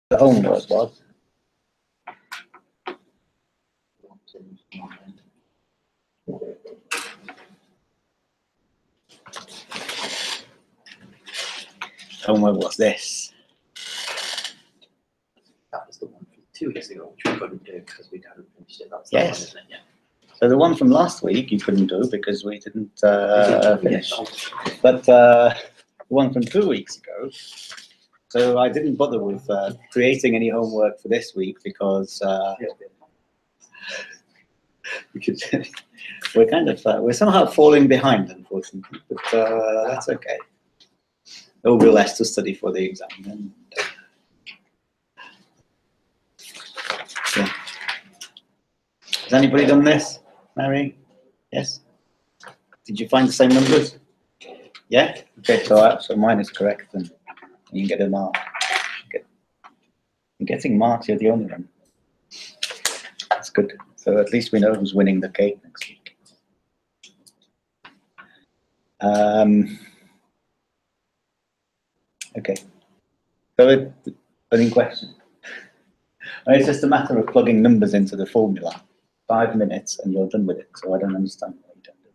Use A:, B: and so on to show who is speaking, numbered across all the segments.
A: the homework was. Homework was this.
B: That was the one from 2 years ago, which we couldn't do because we hadn't finished it. That's
A: Yes.
B: the one, isn't it? Yeah.
A: So the one from last week you couldn't do because we didn't finish.
B: Yes.
A: But the one from 2 weeks ago, so I didn't bother with creating any homework for this week because we're kind of we're somehow falling behind, unfortunately. But that's okay. There will be less to study for the exam. And, yeah. Has anybody done this, Mary? Yes. Did you find the same numbers? Yeah. Okay. So mine is correct, and you get a mark. You're getting marks. You're the only one. That's good. So at least we know who's winning the cake next week. Okay. So any question? It's just a matter of plugging numbers into the formula. 5 minutes and you're done with it. So I don't understand why you don't do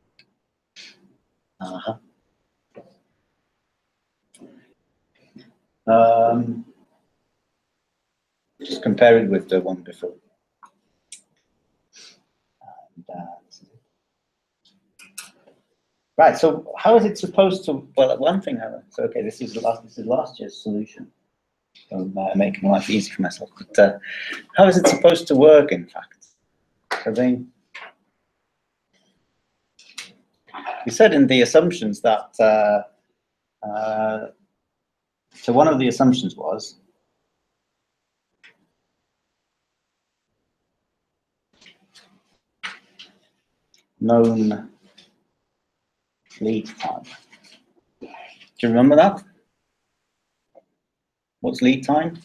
A: it. Just compare it with the one before. Right. So how is it supposed to? Well, one thing. So okay, this is last year's solution. So I'm making life easy for myself. But how is it supposed to work? In fact, I think we said in the assumptions that. So one of the assumptions was known lead time. Do you remember that? What's lead time?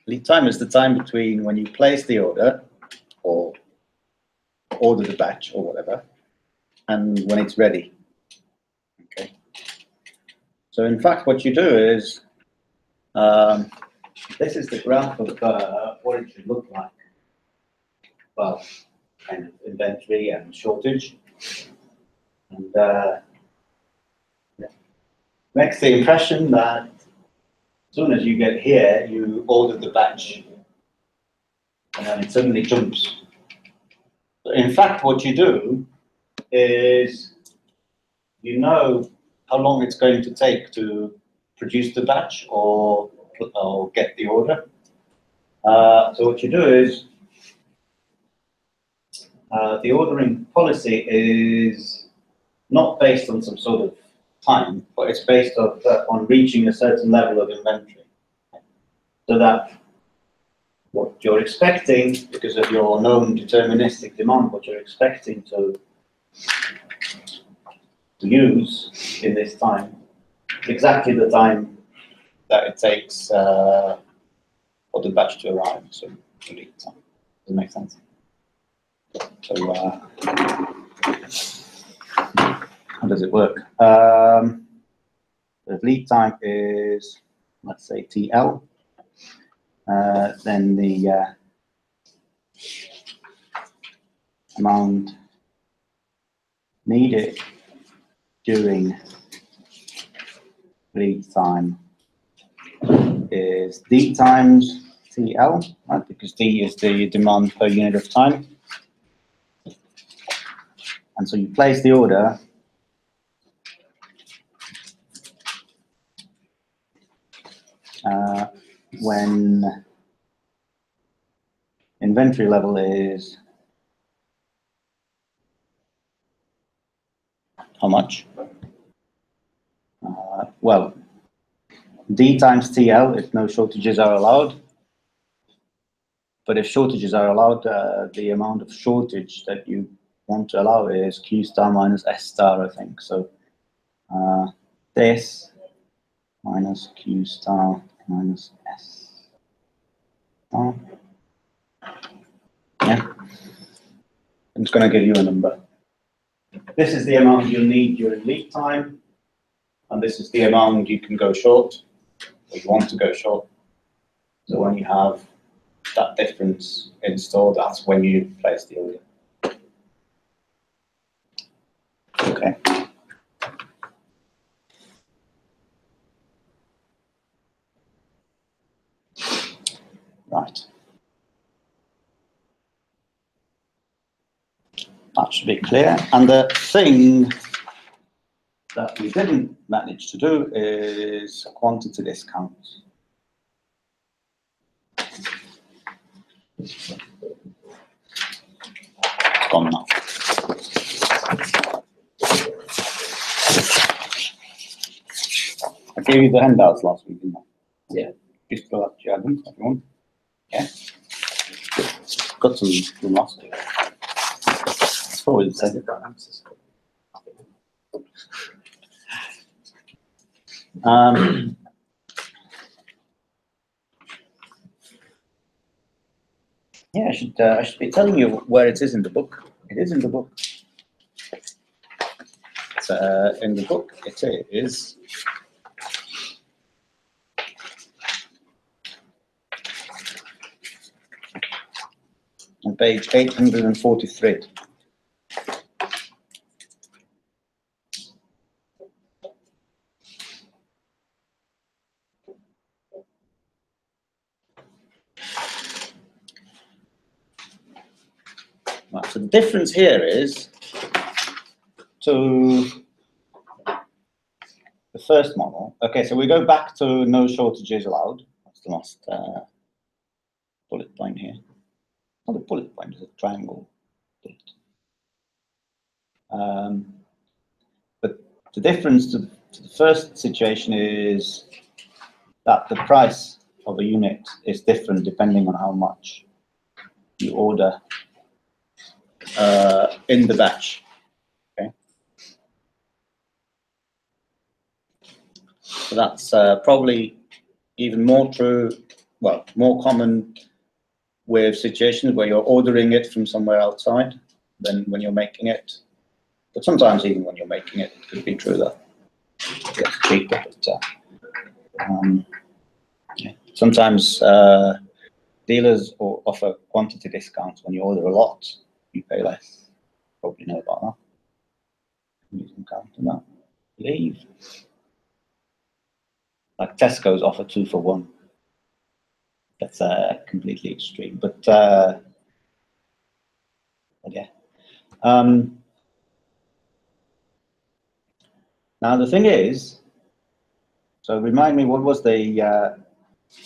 A: Lead time is the time between when you place the order or order the batch or whatever and when it's ready. Okay. So in fact, what you do is this is the graph of what it should look like. Well, kind of inventory and shortage, and makes the impression that as soon as you get here, you order the batch, and then it suddenly jumps. So in fact, what you do is you know how long it's going to take to produce the batch or get the order. So what you do is the ordering policy is not based on some sort of time, but it's based on reaching a certain level of inventory. So that what you're expecting, because of your known deterministic demand, what you're expecting to use in this time, exactly the time that it takes for the batch to arrive. So lead time. Does it make sense? So how does it work? The lead time is, let's say, TL. Then the amount needed during lead time is D times TL, right? Because D is the demand per unit of time. And so you place the order when inventory level is how much? Well, D times TL if no shortages are allowed. But if shortages are allowed, the amount of shortage that you want to allow is Q star minus S star, I think. So This minus Q star minus S star. Yeah. I'm just going to give you a number. This is the amount you'll need during lead time, and this is the amount you can go short, or you want to go short. So when you have that difference in store, that's when you place the order. Okay. Right. That should be clear. And the thing that we didn't manage to do is quantity discount. It's gone now. I gave you the handouts last week, didn't I?
B: Yeah.
A: Just fill up your album if you want. Yeah. Got some from last week. It's probably the same. Yeah, I should be telling you where it is in the book. It is in the book. It's, in the book, it is on page 843. Right, so the difference here is to the first model. Okay, so we go back to no shortages allowed. That's the last bullet point here. Not a bullet point, it's a triangle bullet. But the difference to the first situation is that the price of a unit is different depending on how much you order in the batch. Okay, so that's probably even more true, well, more common with situations where you're ordering it from somewhere outside than when you're making it. But sometimes even when you're making it, it could be true that it gets cheaper. But yeah. Sometimes dealers offer quantity discounts when you order a lot, you pay less. Probably know about that. You can count on that, I believe. Like Tesco's offer 2 for 1. That's completely extreme, but yeah. Now the thing is, so remind me, what was the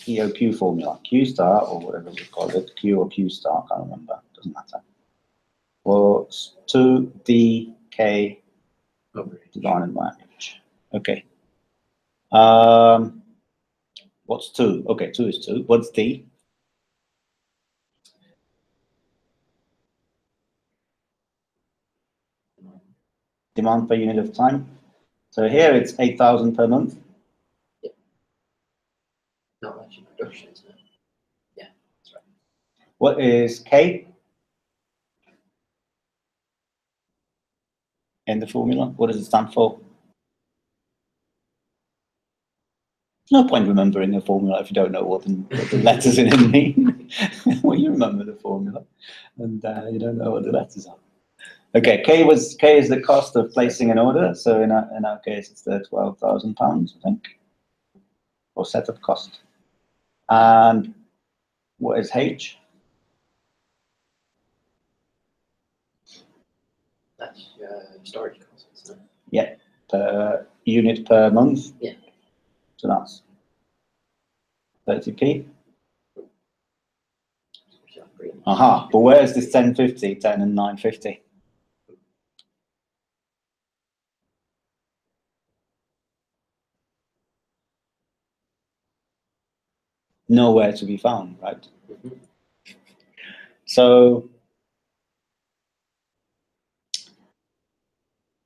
A: EOQ formula? Q star or whatever you call it, Q or Q star, I can't remember. Doesn't matter. Well, 2DK divided by H. Okay. What's 2? Okay, 2 is 2. What's D? Demand per unit of time. So here it's 8,000 per month.
B: Yeah. Not much in production, isn't it? Yeah, that's right.
A: What is K in the formula? What does it stand for? There's no point remembering a formula if you don't know what the letters in it mean. Well, you remember the formula, and you don't know what the letters are. Okay, K is the cost of placing an order. So in our case, it's the £12,000, I think, or setup cost. And what is H?
B: That's storage costs, isn't it?
A: Yeah, per unit per month.
B: Yeah.
A: So that's 30p. Aha, but where's this 1050, 10 and 950? Nowhere to be found, right?
B: Mm-hmm.
A: So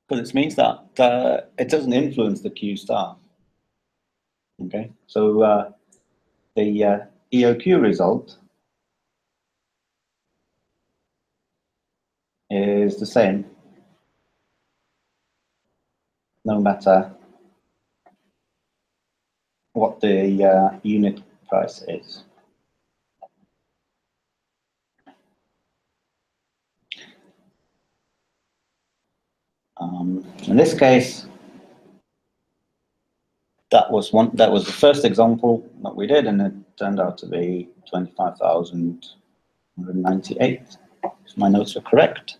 A: Because it means that it doesn't influence the Q star. Okay, so the EOQ result is the same no matter what the unit price is. In this case, that was the first example that we did, and it turned out to be 25,198, if my notes are correct.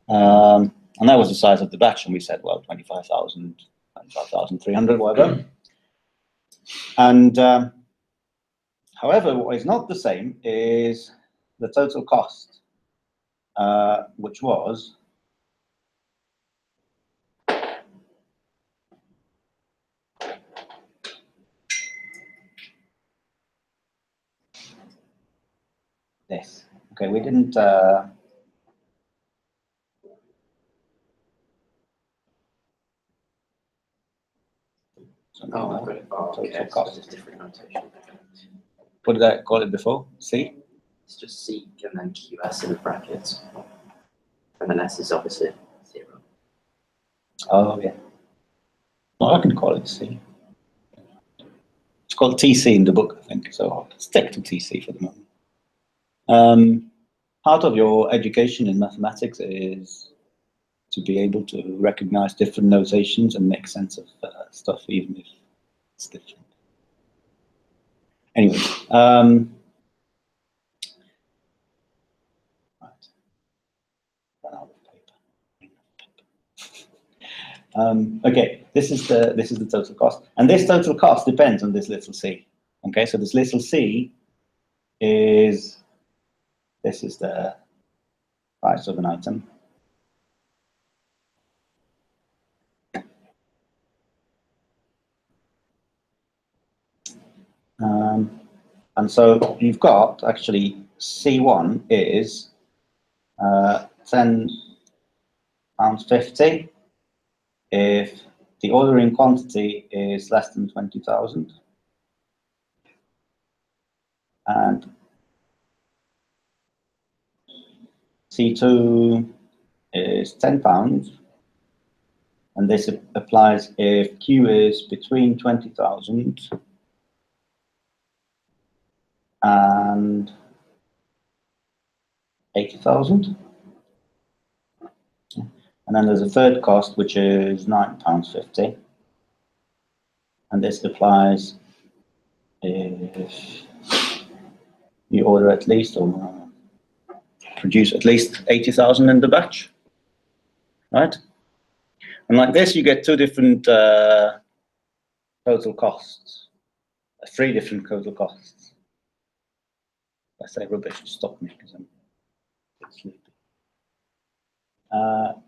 A: And that was the size of the batch, and we said, well, 25,000, 25,300, whatever. And however, what is not the same is the total cost, which was this. Okay, we didn't.
B: Oh, I've got it. Oh, okay.
A: Total cost.
B: It's different notation.
A: What did I call it before? C?
B: It's just C and then QS in the brackets. And then S is obviously 0.
A: Oh, yeah. Well, I can call it C. It's called TC in the book, I think, so I'll stick to TC for the moment. Part of your education in mathematics is to be able to recognize different notations and make sense of stuff, even if it's different. Anyway, right. Run out of paper. Okay, this is the total cost, and this total cost depends on this little c. Okay, so this little c is the price of an item. And so you've got actually C1 is £10.50 if the ordering quantity is less than 20,000, and C2 is £10, and this applies if Q is between 20,000 and 80,000. And then there's a third cost, which is £9.50. And this applies if you order at least or produce at least 80,000 in the batch, right? And like this, you get two different total costs, three different total costs. If I say rubbish, stop me because I'm sleepy.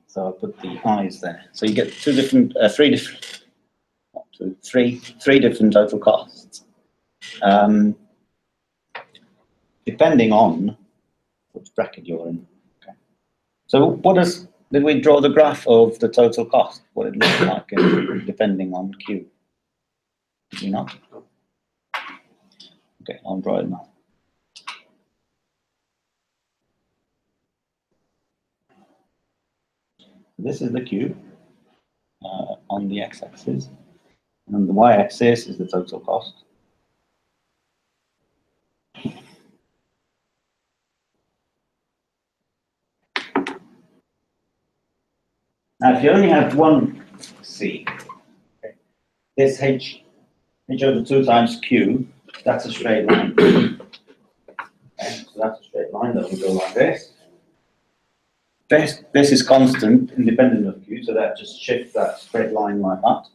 A: So I'll put the eyes there. So you get three different total costs, depending on which bracket you're in. Okay. So did we draw the graph of the total cost? What it looks like depending on Q? Did we not? Okay, I'll draw it now. This is the Q on the x-axis, and on the y-axis is the total cost. Now, if you only have one C, okay, this H over 2 times Q, that's a straight line. Okay, so that's a straight line that will go like this. This is constant, independent of Q, so that just shifts that straight line like that.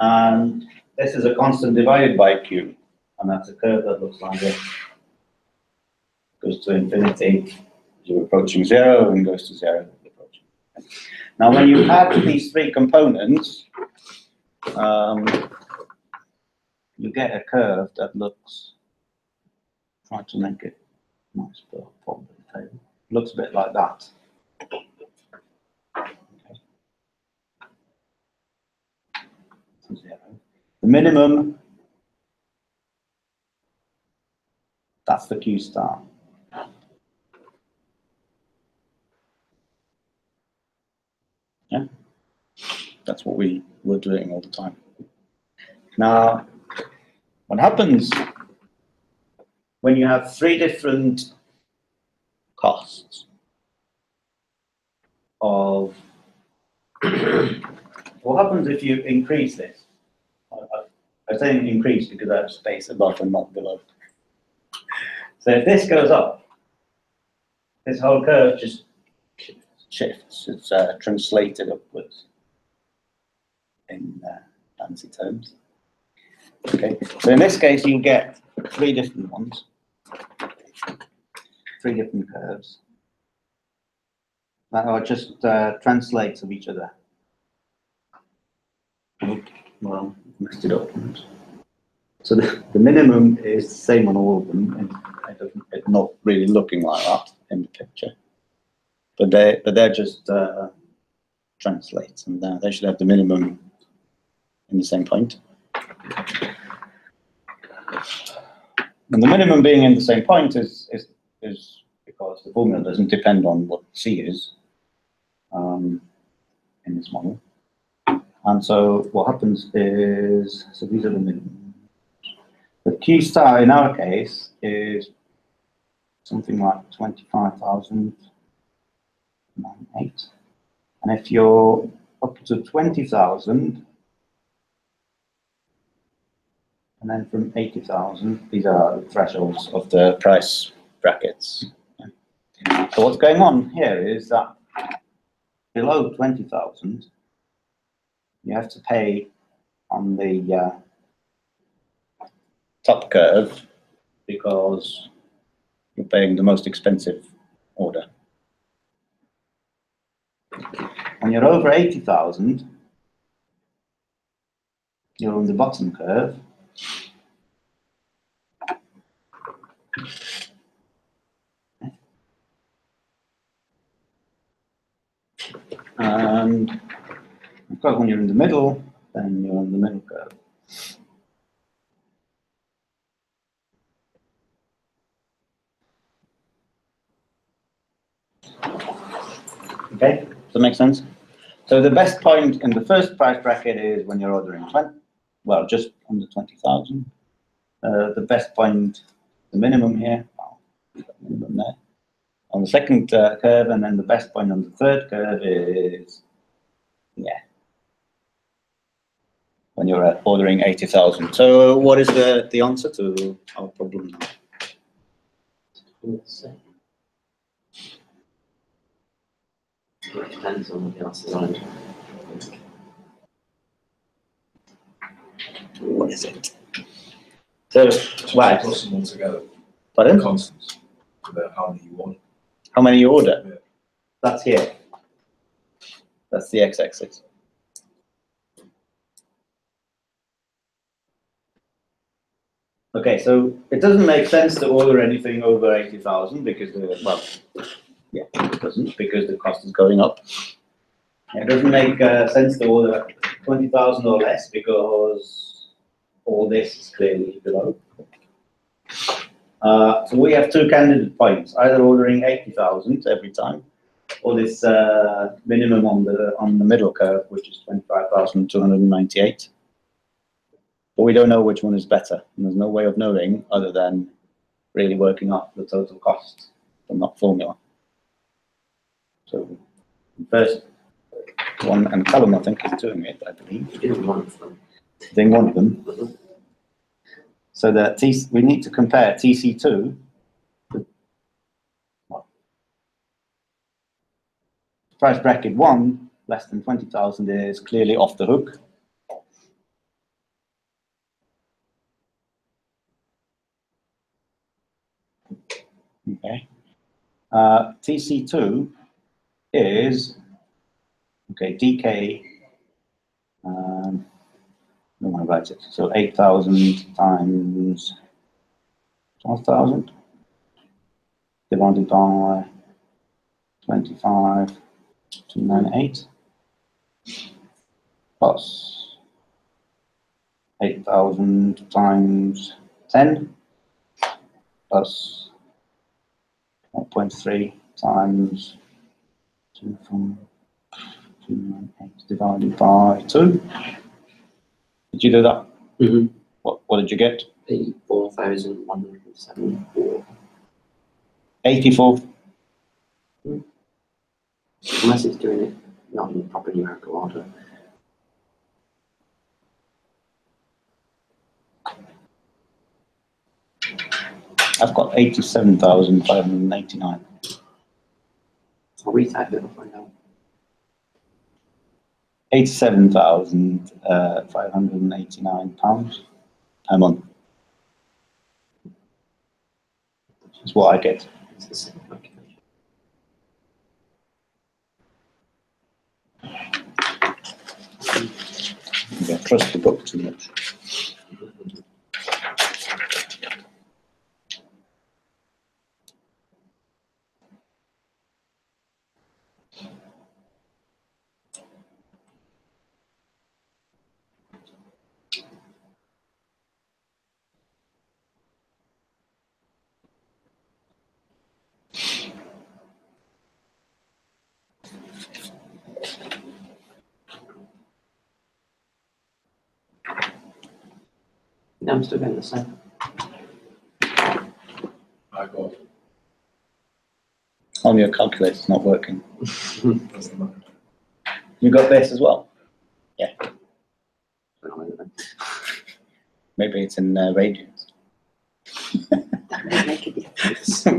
A: And this is a constant divided by Q, and that's a curve that looks like this. Goes to infinity as you're approaching 0, and goes to 0 as you're approaching. Now, when you add these three components, you get a curve that looks, try to make it nice, but probably looks a bit like that. 0. The minimum, that's the Q star. Yeah, that's what we were doing all the time. Now, what happens when you have 3 different costs of what happens if you increase this? I'm saying increase because I have space above and not below. So if this goes up, this whole curve just shifts. It's translated upwards in fancy terms. Okay, so in this case, you get 3 different ones, 3 different curves that are just translates of each other. Well, messed it up. So the minimum is the same on all of them, and it's not really looking like that in the picture. But they're just translates, and they should have the minimum in the same point. And the minimum being in the same point is because the formula doesn't depend on what C is in this model. And so what happens is, so these are the minimums. The Q star in our case is something like 25,008. And if you're up to 20,000, and then from 80,000, these are the thresholds of the price brackets. So what's going on here is that below 20,000, you have to pay on the top curve because you're paying the most expensive order. When you're over 80,000, you're on the bottom curve. And of course, when you're in the middle, then you're on the middle curve. Okay, does that make sense? So the best point in the first price bracket is when you're ordering 20, well, just under 20,000. The best point, the minimum here, well, minimum there, on the second curve, and then the best point on the third curve is, yeah, when you're ordering 80,000. So what is the answer to our problem now?
B: It depends on what the answer is on it.
A: What is it? So, right.
C: Plus them all together.
A: Pardon?
C: Constants. About how many you want.
A: How many you order?
C: Yeah.
A: That's here. That's the x-axis. Okay, so it doesn't make sense to order anything over 80,000 because well, yeah, it doesn't because the cost is going up. It doesn't make sense to order 20,000 or less because all this is clearly below. So we have 2 candidate points: either ordering 80,000 every time, or this minimum on the middle curve, which is 25,298. But we don't know which one is better, and there's no way of knowing other than really working out the total cost from that formula. So the first one, and Callum, I think, is doing it, I believe.
B: Doing one of them.
A: Doing one of them. So that we need to compare TC2 with what? Price bracket 1, less than 20,000, is clearly off the hook. Okay. TC2 is, okay, DK, I don't want to write it, so 8,000 times 12,000 divided by 25,298 plus 8,000 times 10 plus 0.3 times 2 from 298 divided by 2. Did you do that?
B: Mm-hmm.
A: What did you get?
B: 84,174.
A: 84.
B: Unless it's doing it not in proper numerical order.
A: I've got 87,589.
B: I'll retype it and find out.
A: 87,589 pounds a month. Is what I get.
B: It's the same calculation.
A: I trust the book too much.
B: No, I'm still getting the same.
C: I got,
A: On your calculator's not working.
C: doesn't matter.
A: You got this as well? Maybe it's in radians.
B: That may make a difference.
A: No,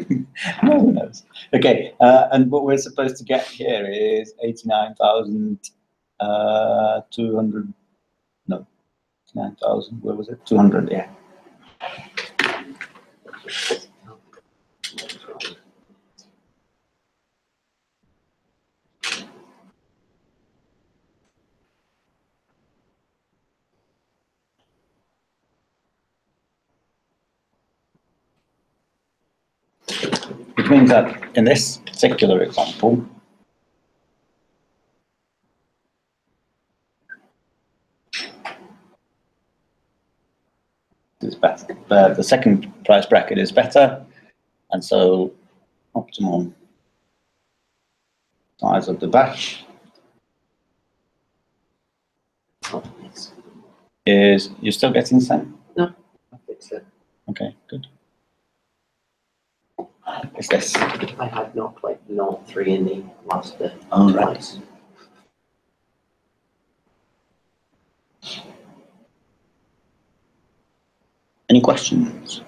A: who knows? Okay, and what we're supposed to get here is 89,200. No, 89,000. Where was it? 200. Yeah. Which means that in this particular example, it's better. The second price bracket is better, and so optimum size of the batch
B: Oh, yes.
A: is, you're still getting the same?
B: No, I fixed it.
A: Okay, good. It's this.
B: I had not like 0.3 in the last bit.
A: Oh, right.
B: Twice.
A: Any questions?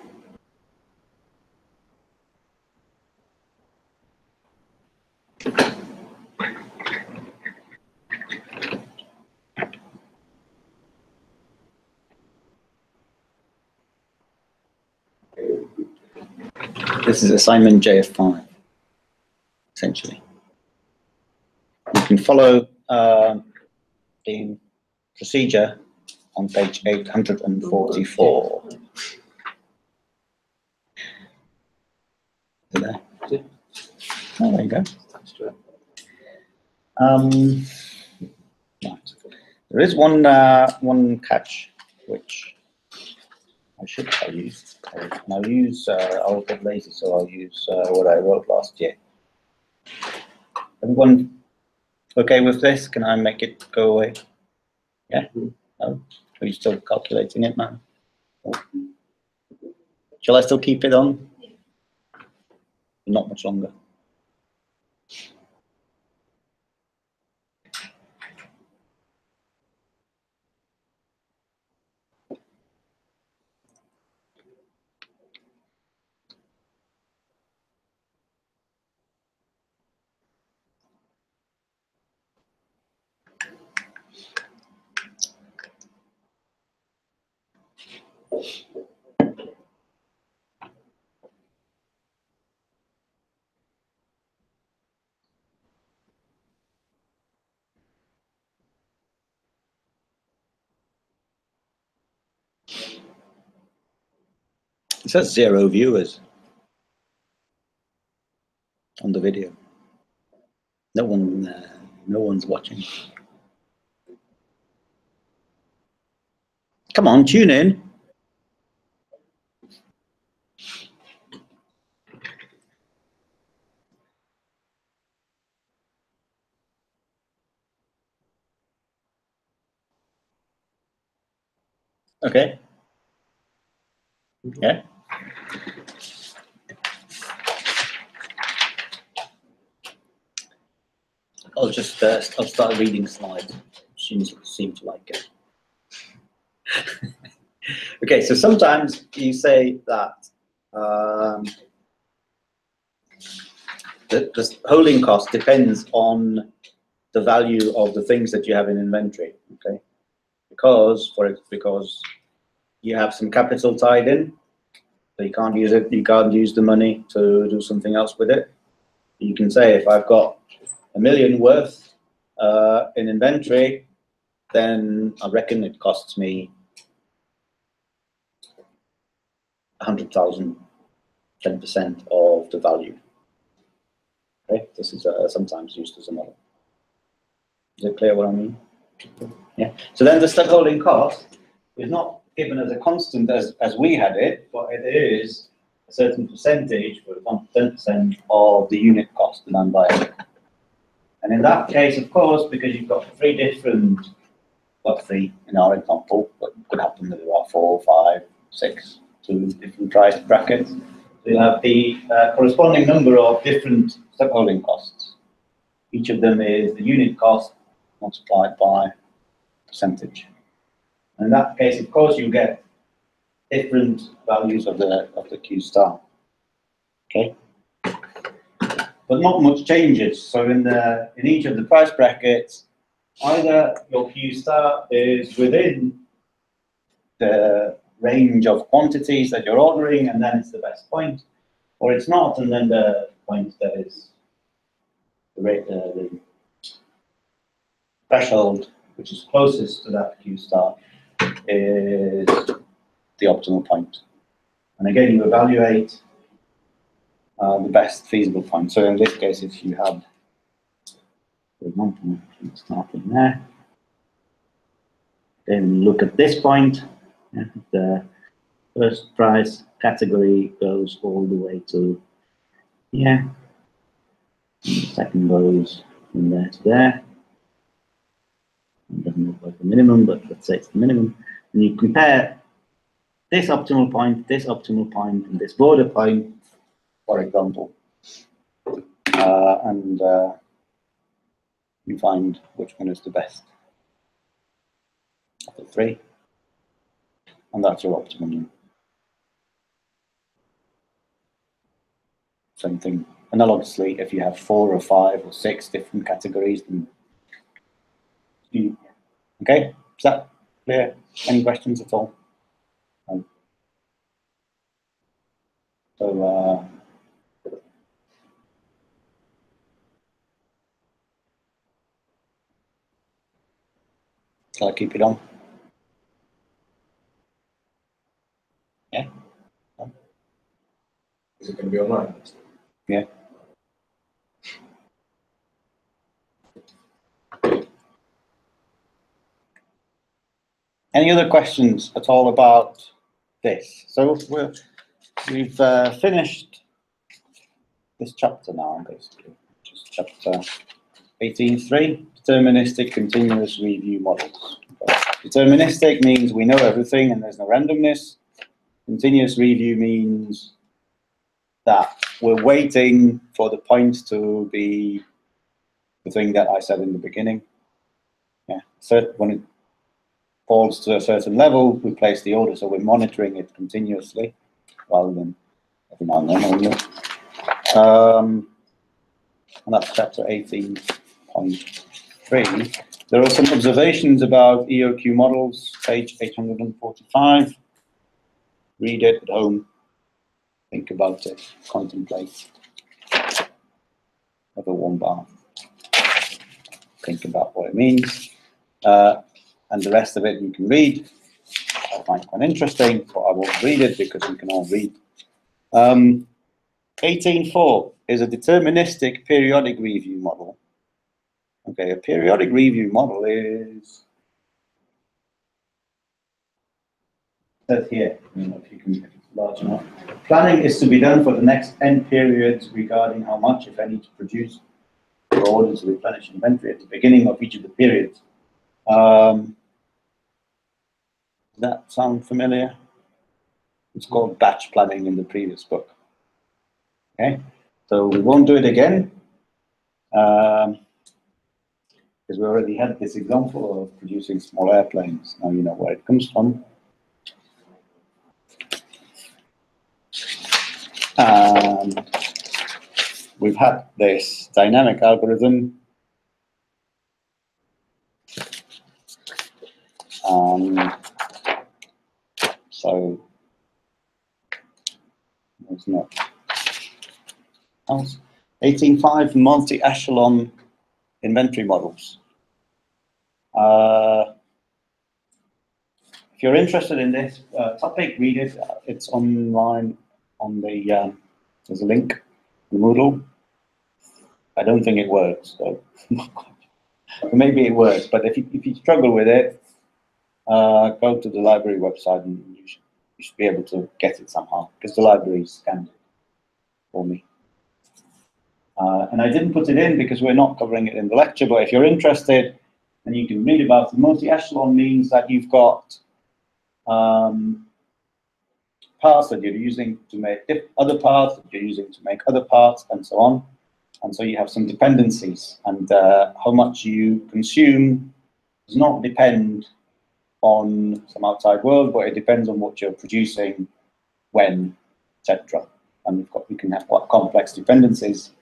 A: This is assignment JF5, essentially. You can follow the procedure on page 844. Is it there?
B: Yeah.
A: Oh, there you go.
B: Attached to it.
A: Right. There is one catch which I should tell you, and I'll use. I'll get lazy, so I'll use what I wrote last year. Everyone okay with this? Can I make it go away? Yeah. No. Are you still calculating it, man? Shall I still keep it on? Not much longer. It says 0 viewers on the video. No one's watching. Come on, tune in. Okay. Yeah. I'll just I'll start reading slides. Students seem to like it. Okay, so sometimes you say that the holding cost depends on the value of the things that you have in inventory. Okay, because you have some capital tied in, so you can't use it. You can't use the money to do something else with it. You can say if I've got $1 million worth in inventory, then I reckon it costs me 100,000, 10% of the value. Okay, this is sometimes used as a model. Is it clear what I mean? Yeah. So then the stockholding cost is not given as a constant as we had it, but it is a certain percentage, for example, 10% of the unit cost that I'm buying. And in that case, of course, because you've got three in our example, but it could happen that there are 4, 5, 6, 2 different price brackets. So you have the corresponding number of different stockholding costs. Each of them is the unit cost multiplied by percentage. And in that case, of course, you get different values of the Q star. Okay, but not much changes. So in each of the price brackets, either your Q star is within the range of quantities that you're ordering, and then it's the best point, or it's not, and then the point that is the threshold, which is closest to that Q star, is the optimal point. And again, you evaluate the best feasible point. So in this case, if you have, for example, starting there, then look at this point. The first price category goes all the way to here. And the second goes from there to there. It doesn't look like the minimum, but let's say it's the minimum. And you compare this optimal point, and this border point, for example, and you find which one is the best of the three, and that's your optimum. Same thing. Analogously, if you have 4 or 5 or 6 different categories, then you, okay? Is that clear? Any questions at all? So shall I keep it on? Yeah.
C: Is it going to be online?
A: Yeah. Any other questions at all about this? So we've finished this chapter now, basically, which is chapter 18.3, deterministic continuous review models. Okay. Deterministic means we know everything and there's no randomness. Continuous review means that we're waiting for the point to be the thing that I said in the beginning. Yeah. So when it falls to a certain level, we place the order, so we're monitoring it continuously rather than every now and then only. And that's chapter 18.3. There are some observations about EOQ models, page 845. Read it at home, think about it, contemplate. Have a warm bath. Think about what it means. And the rest of it you can read. I find quite interesting, but I won't read it because you can all read. 18.4 is a deterministic periodic review model. Okay, a periodic review model is says here, if you can make it large enough. Planning is to be done for the next n periods regarding how much, if any, to produce or order to replenish inventory at the beginning of each of the periods. Does that sound familiar? It's called batch planning in the previous book. Okay, so we won't do it again because we already had this example of producing small airplanes. Now you know where it comes from. And we've had this dynamic algorithm. So there's not else. 18.5 multi-echelon inventory models. If you're interested in this topic, read it. It's online on the, there's a link, the Moodle. I don't think it works, so maybe it works, but if you struggle with it, go to the library website and you should be able to get it somehow, because the library scanned it for me. And I didn't put it in because we're not covering it in the lecture, but if you're interested, and you can read about it. Multi-echelon means that you've got parts that you're using to make other parts, that you're using to make other parts, and so on. And so you have some dependencies, and how much you consume does not depend on some outside world, but it depends on what you're producing, when, etc. And we can have quite complex dependencies,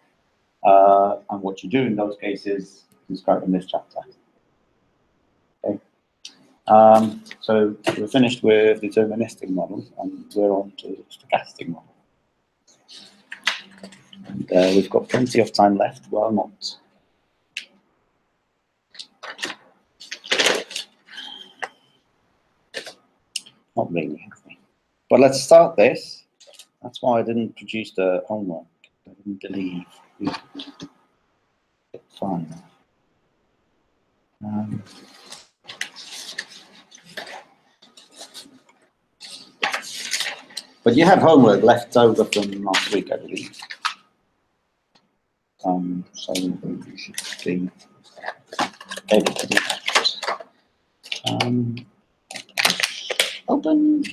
A: and what you do in those cases is described in this chapter. Okay. So we're finished with deterministic models, and we're on to stochastic models. And we've got plenty of time left. Well, not really, have we? But let's start this. That's why I didn't produce the homework. I didn't believe we could get far enough. But you have homework left over from last week, I believe. So you should be able to do that. Open.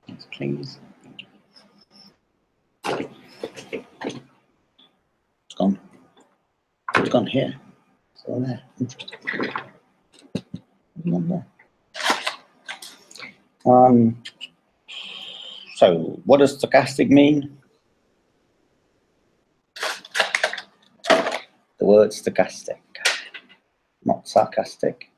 A: Yes, please. It's gone. It's gone here. So there. Interesting. Not there. So what does stochastic mean? The word stochastic, not sarcastic.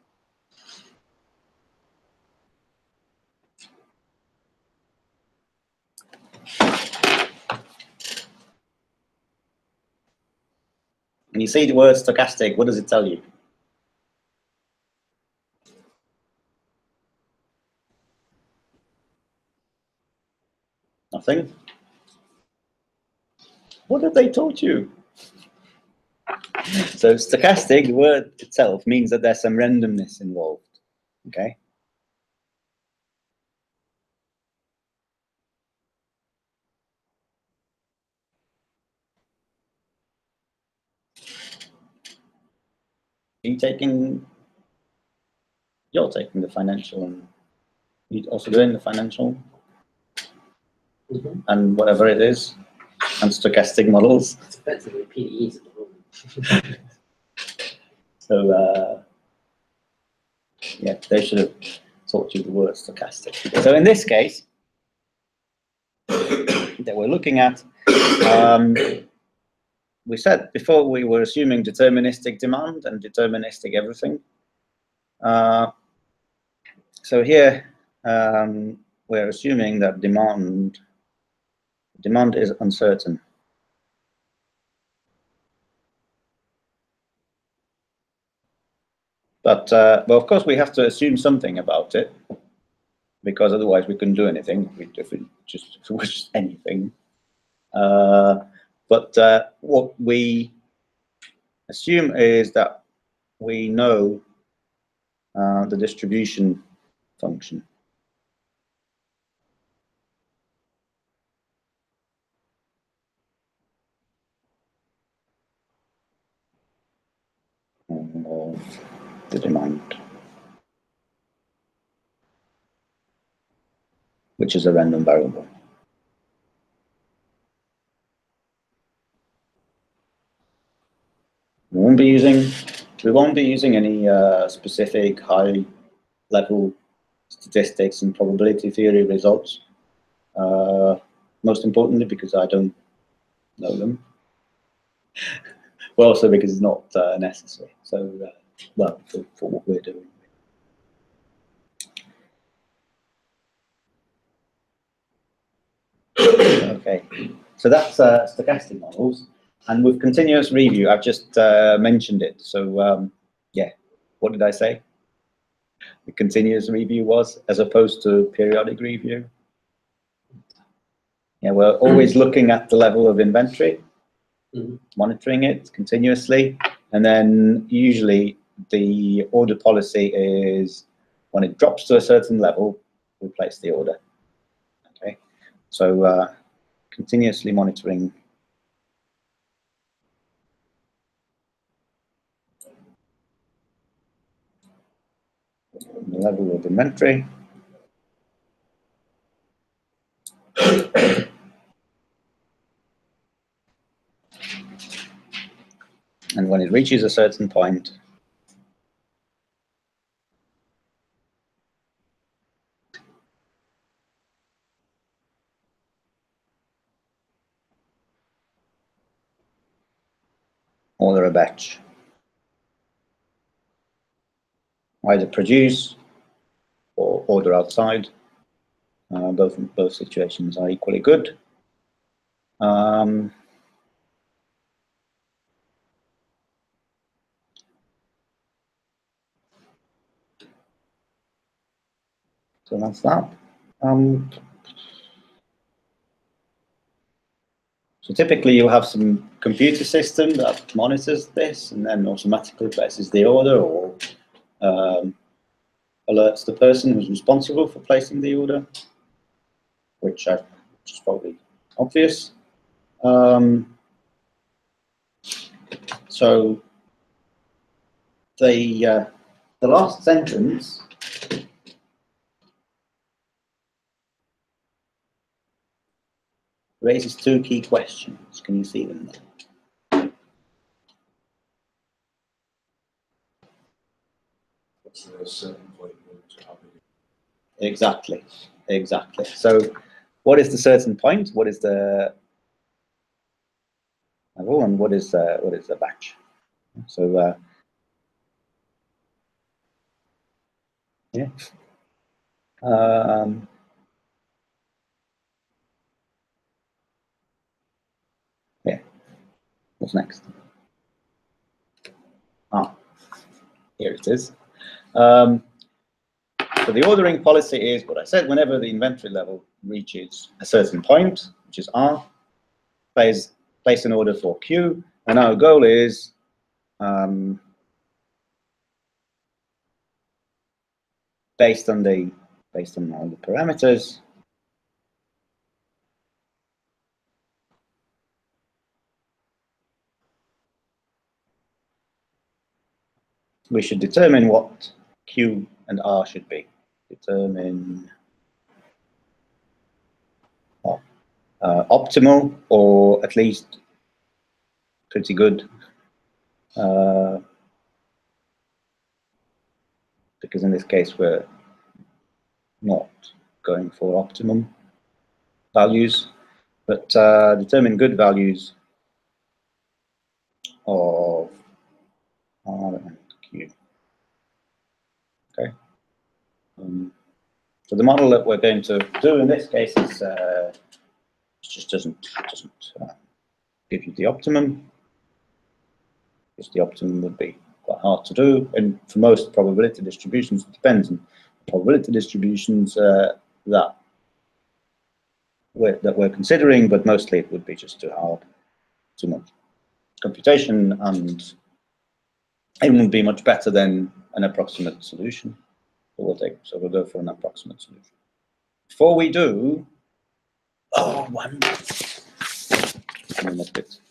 A: When you say the word stochastic, what does it tell you? Nothing? What have they taught you? So stochastic, the word itself, means that there's some randomness involved, okay? You're taking the financial, and you're also doing the financial, and whatever it is, and stochastic models.
B: It's effectively PDEs at the moment.
A: So, yeah, they should have taught you the word stochastic. So in this case, that we're looking at, we said before we were assuming deterministic demand and deterministic everything. So here, we're assuming that demand is uncertain. But well, of course, we have to assume something about it, because otherwise we couldn't do anything if it was just anything. But what we assume is that we know the distribution function. Of the demand, which is a random variable. We won't be using any specific high-level statistics and probability theory results. Most importantly, because I don't know them. Well, also because it's not necessary. So, well, for what we're doing. Okay, so that's stochastic models, and with continuous review, I've just mentioned it. So, yeah, what did I say? The continuous review was, as opposed to periodic review. Yeah, we're always looking at the level of inventory, monitoring it continuously, and then usually the order policy is when it drops to a certain level, we place the order. Okay, so continuously monitoring the level of inventory. And when it reaches a certain point, order a batch. Either produce or order outside. Both situations are equally good. So that's that. So typically you'll have some computer system that monitors this and then automatically places the order, or alerts the person who's responsible for placing the order, which is probably obvious. So the last sentence raises two key questions. Can you see them there?
C: What's the certain point to happen?
A: Exactly. So what is the certain point? What is the level, and what is the batch? So yeah. Yeah. What's next? Here it is. So the ordering policy is what I said. Whenever the inventory level reaches a certain point, which is R, place an order for Q, and our goal is based on all the parameters, we should determine what Q and R should be. Determine optimal, or at least pretty good, because in this case we're not going for optimum values, but determine good values of R and Q. Okay. So the model that we're going to do in this case is just doesn't give you the optimum, because the optimum would be quite hard to do. And for most probability distributions, it depends on probability distributions that we're considering, but mostly it would be just too hard, too much computation, and it wouldn't be much better than an approximate solution. So we'll go for an approximate solution. Before we do, one minute.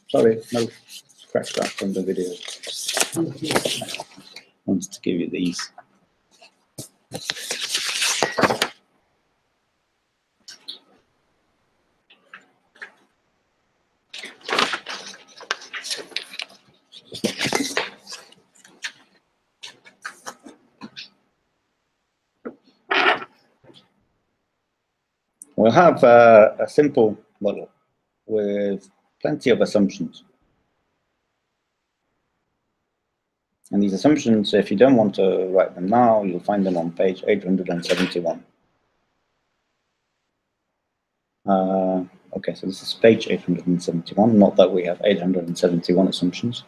A: Sorry, no, scratch that from the video. I wanted to give you these. We'll have a simple model with plenty of assumptions. And these assumptions, if you don't want to write them now, you'll find them on page 871. Okay, so this is page 871, not that we have 871 assumptions.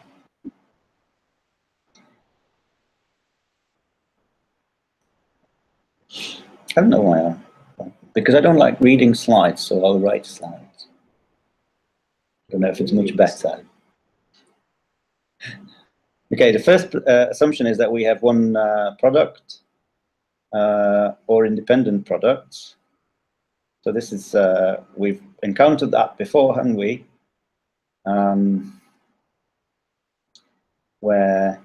A: I don't know why. Because I don't like reading slides, so I'll write slides. I don't know if it's much better. Okay, the first assumption is that we have one product or independent products. So this is, we've encountered that before, haven't we? Where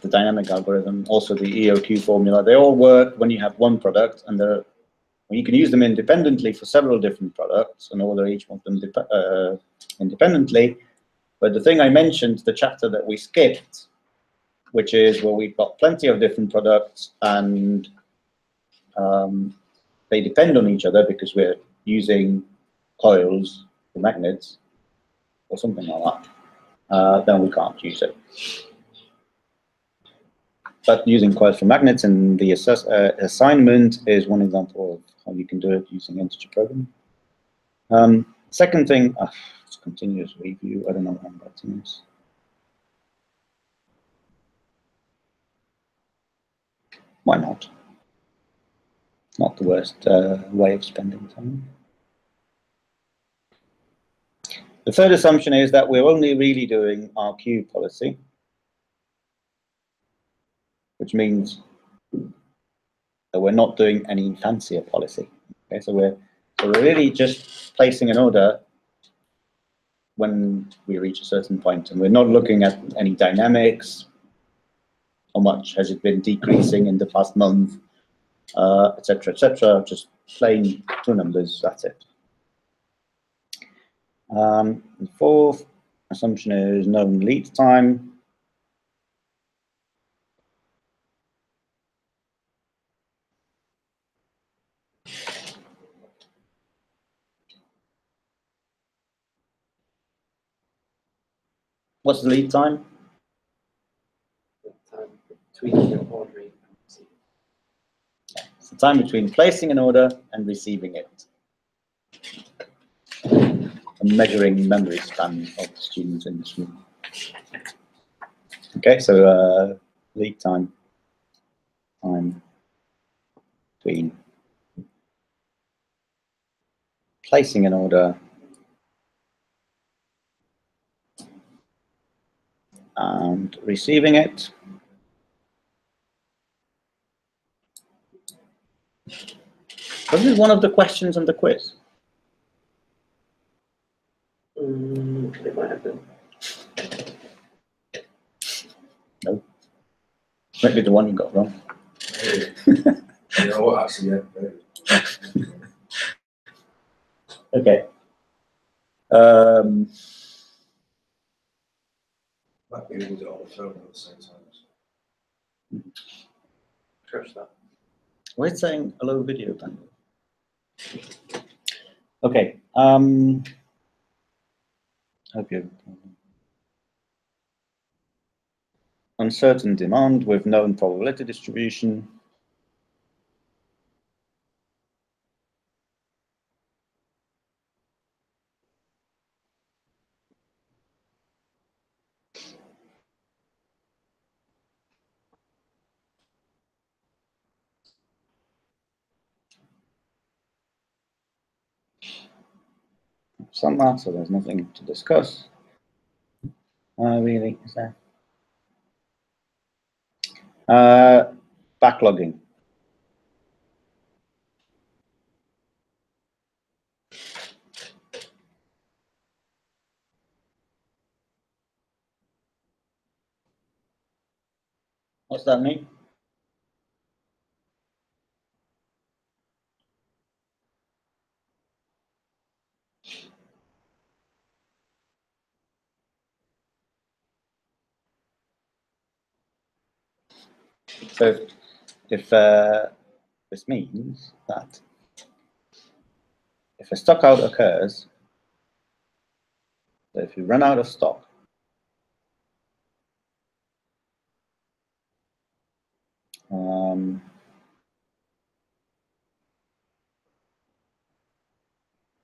A: the dynamic algorithm, also the EOQ formula, they all work when you have one product, and you can use them independently for several different products and order each of them independently. But the thing I mentioned, the chapter that we skipped, which is where we've got plenty of different products and they depend on each other because we're using coils for magnets or something like that, then we can't use it. But using coils for magnets in the assignment is one example of how you can do it using integer programming. Second thing, it's continuous review. I don't know how I'm writing this. Why not? Not the worst way of spending time. The third assumption is that we're only really doing RQ policy, which means that we're not doing any fancier policy. Okay, so we're really just placing an order when we reach a certain point, and we're not looking at any dynamics. How much has it been decreasing in the past month, etc., etc. Just plain two numbers. That's it. The fourth assumption is known lead time. What's the lead time?
B: Time between your ordering and receiving.
A: It's the time between placing an order and receiving it. And measuring memory span of the students in this room. Okay, so lead time between placing an order and receiving it. Was this one of the questions on the quiz?
B: It might have been.
A: No. Maybe the one you got wrong.
C: You know what, actually, yeah.
A: Okay.
C: Might be able to do it on the phone at the same time.
B: Trust that.
A: We're saying hello video panel. Okay. Hope you. Uncertain demand with known probability distribution.
D: summer, so there's nothing to discuss. Really, is there? Backlogging. What's that mean? So if this means that if a stock out occurs, so if you run out of stock,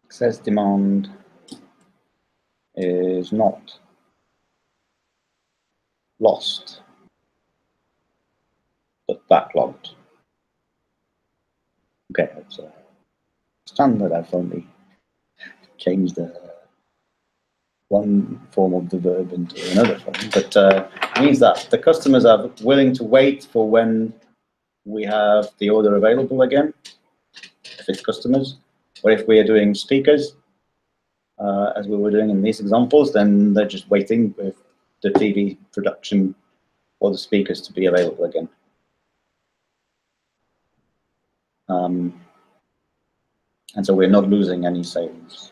D: excess demand is not lost, but backlogged. Okay, that's a standard. I've only changed one form of the verb into another form, but it means that the customers are willing to wait for when we have the order available again, if it's customers, or if we are doing speakers, as we were doing in these examples, then they're just waiting with the TV production or the speakers to be available again. And so we're not losing any sales.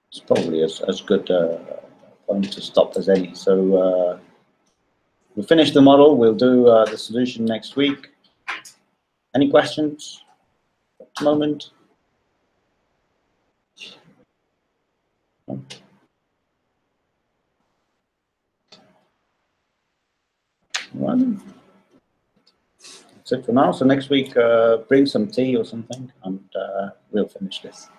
D: It's probably as good a point to stop as any. So we'll finish the model. We'll do the solution next week. Any questions at the moment? No? Well, that's it for now. So next week, bring some tea or something, and we'll finish this.